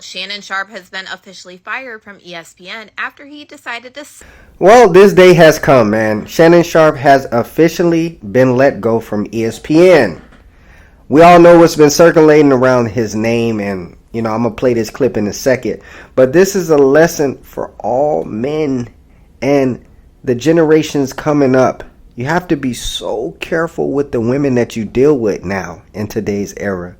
Shannon Sharpe has been officially fired from ESPN after he decided to. Well, this day has come, man. Shannon Sharpe has officially been let go from ESPN. We all know what's been circulating around his name, and I'm gonna play this clip in a second. But this is a lesson for all men and the generations coming up. You have to be so careful with the women that you deal with now in today's era,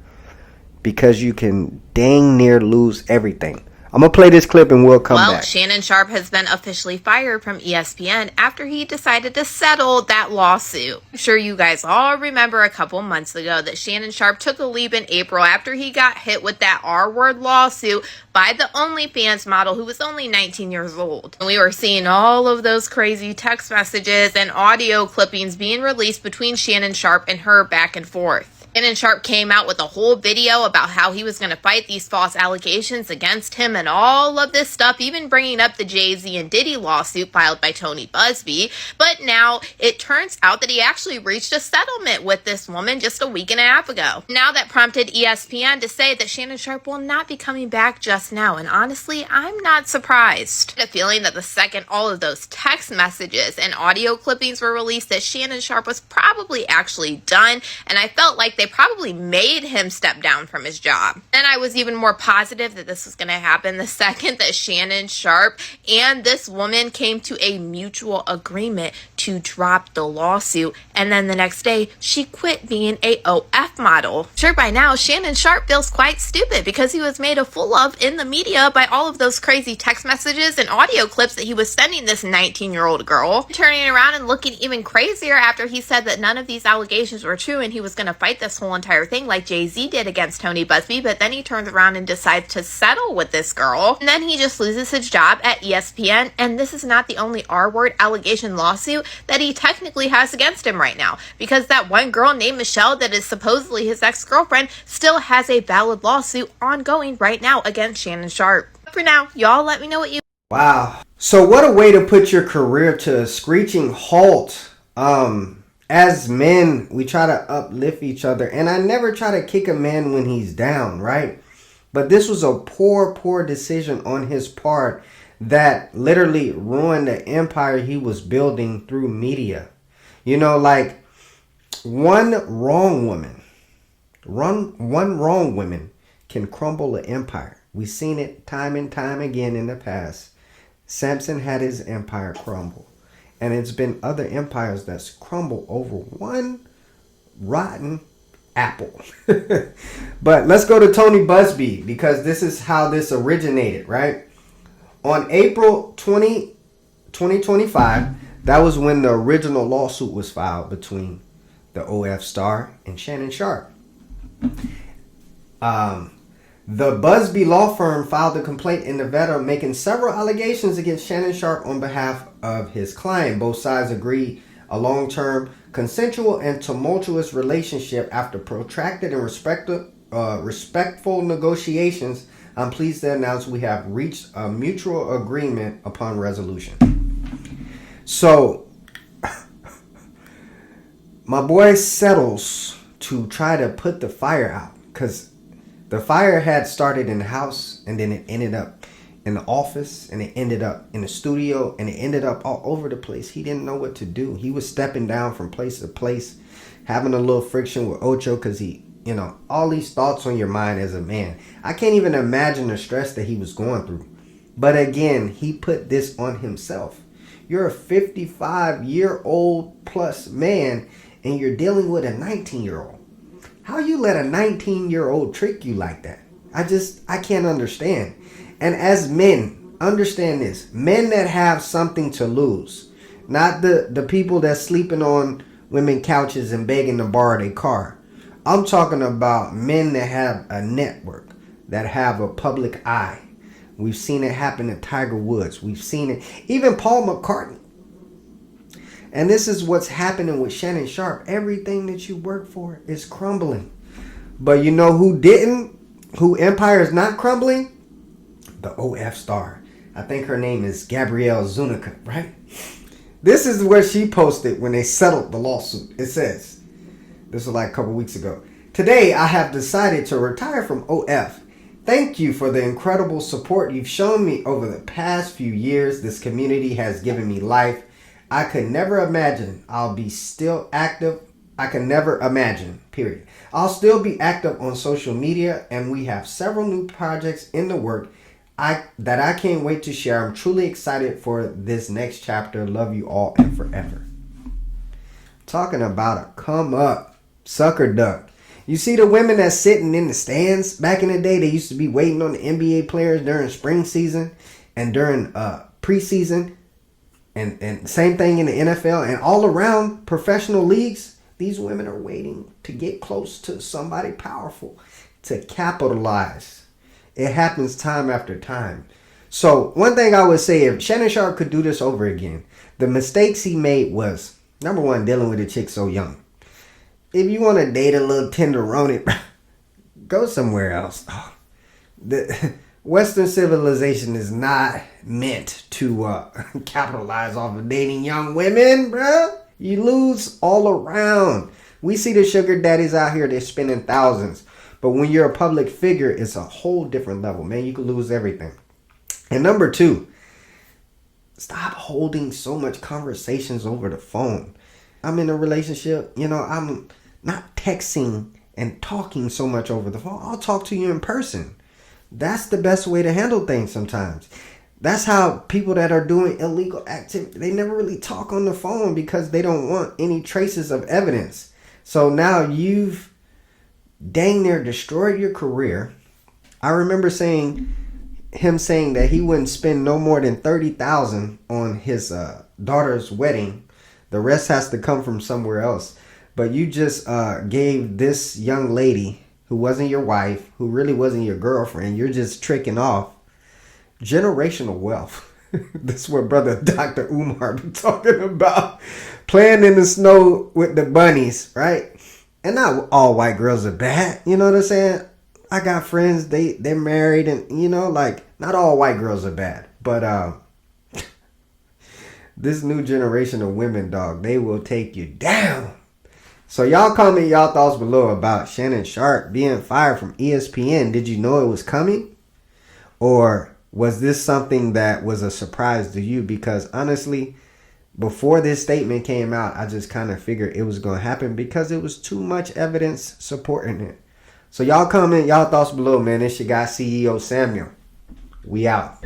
because you can dang near lose everything. I'm going to play this clip and we'll come back. Well, Shannon Sharpe has been officially fired from ESPN after he decided to settle that lawsuit. I'm sure you guys all remember a couple months ago that Shannon Sharpe took a leave in April after he got hit with that R-word lawsuit by the OnlyFans model who was only 19 years old. And we were seeing all of those crazy text messages and audio clippings being released between Shannon Sharpe and her back and forth. Shannon Sharpe came out with a whole video about how he was going to fight these false allegations against him and all of this stuff, even bringing up the Jay-Z and Diddy lawsuit filed by Tony Busby. But now it turns out that he actually reached a settlement with this woman just a week and a half ago. Now that prompted ESPN to say that Shannon Sharpe will not be coming back just now. And honestly, I'm not surprised. I had a feeling that the second all of those text messages and audio clippings were released that Shannon Sharpe was probably actually done. And I felt like they probably made him step down from his job. And I was even more positive that this was going to happen the second that Shannon Sharpe and this woman came to a mutual agreement to drop the lawsuit. And then the next day, she quit being a OF model. Sure, by now, Shannon Sharpe feels quite stupid because he was made a fool of in the media by all of those crazy text messages and audio clips that he was sending this 19-year-old girl. Turning around and looking even crazier after he said that none of these allegations were true and he was going to fight this whole entire thing like Jay-Z did against Tony Busby, but then he turns around and decides to settle with this girl. And then he just loses his job at ESPN, and this is not the only R-word allegation lawsuit that he technically has against him right now, because that one girl named Michelle that is supposedly his ex-girlfriend still has a valid lawsuit ongoing right now against Shannon Sharpe. For now, y'all let me know what you... Wow. So what a way to put your career to a screeching halt. As men, we try to uplift each other, and I never try to kick a man when he's down, right? But this was a poor decision on his part that literally ruined the empire he was building through media. Like one wrong woman can crumble an empire. We've seen it time and time again in the past. Samson had his empire crumble. And it's been other empires that's crumbled over one rotten apple. But let's go to Tony Busby, because this is how this originated, right? On April 20, 2025, that was when the original lawsuit was filed between the OF star and Shannon Sharpe. The Busby law firm filed a complaint in Nevada making several allegations against Shannon Sharpe on behalf of his client. Both sides agreed a long-term, consensual, and tumultuous relationship after protracted and respectful negotiations. I'm pleased to announce we have reached a mutual agreement upon resolution. So, my boy settles to try to put the fire out, because the fire had started in the house, and then it ended up in the office, and it ended up in the studio, and it ended up all over the place. He didn't know what to do. He was stepping down from place to place, having a little friction with Ocho, because all these thoughts on your mind as a man. I can't even imagine the stress that he was going through. But again, he put this on himself. You're a 55-year-old plus man, and you're dealing with a 19-year-old. How you let a 19-year-old trick you like that? I can't understand. And as men, understand this. Men that have something to lose. Not the people that's sleeping on women couches and begging to borrow their car. I'm talking about men that have a network, that have a public eye. We've seen it happen to Tiger Woods. We've seen it. Even Paul McCartney. And this is what's happening with Shannon Sharpe. Everything that you work for is crumbling. But you know who didn't? Who empire is not crumbling? The OF star. I think her name is Gabrielle Zuniga, right? This is what she posted when they settled the lawsuit. It says, this was like a couple weeks ago. Today, I have decided to retire from OF. Thank you for the incredible support you've shown me over the past few years. This community has given me life. I could never imagine I'll be still active. I can never imagine, period. I'll still be active on social media, and we have several new projects in the work that I can't wait to share. I'm truly excited for this next chapter. Love you all and forever. Talking about a come up, sucker duck. You see the women that's sitting in the stands? Back in the day, they used to be waiting on the NBA players during spring season and during preseason. And same thing in the NFL and all around professional leagues. These women are waiting to get close to somebody powerful to capitalize. It happens time after time. So one thing I would say, if Shannon Sharpe could do this over again, the mistakes he made was, number one, dealing with a chick so young. If you want to date a little tenderoni, go somewhere else. The Western civilization is not meant to capitalize off of dating young women, bro. You lose all around. We see the sugar daddies out here, they're spending thousands. But when you're a public figure, it's a whole different level, man. You could lose everything. And number two, stop holding so much conversations over the phone. I'm in a relationship, I'm not texting and talking so much over the phone. I'll talk to you in person. That's the best way to handle things sometimes. That's how people that are doing illegal activity, they never really talk on the phone because they don't want any traces of evidence. So now you've dang near destroyed your career. I remember him saying that he wouldn't spend no more than $30,000 on his daughter's wedding. The rest has to come from somewhere else. But you just gave this young lady who wasn't your wife, who really wasn't your girlfriend, you're just tricking off, generational wealth. This is what brother Dr. Umar be talking about. Playing in the snow with the bunnies, right? And not all white girls are bad. You know what I'm saying? I got friends, they're married, and not all white girls are bad. But this new generation of women, dog, they will take you down. So y'all comment y'all thoughts below about Shannon Sharpe being fired from ESPN. Did you know it was coming? Or was this something that was a surprise to you? Because honestly, before this statement came out, I just kind of figured it was going to happen because it was too much evidence supporting it. So y'all comment y'all thoughts below, man. It's your guy, CEO Samuel. We out.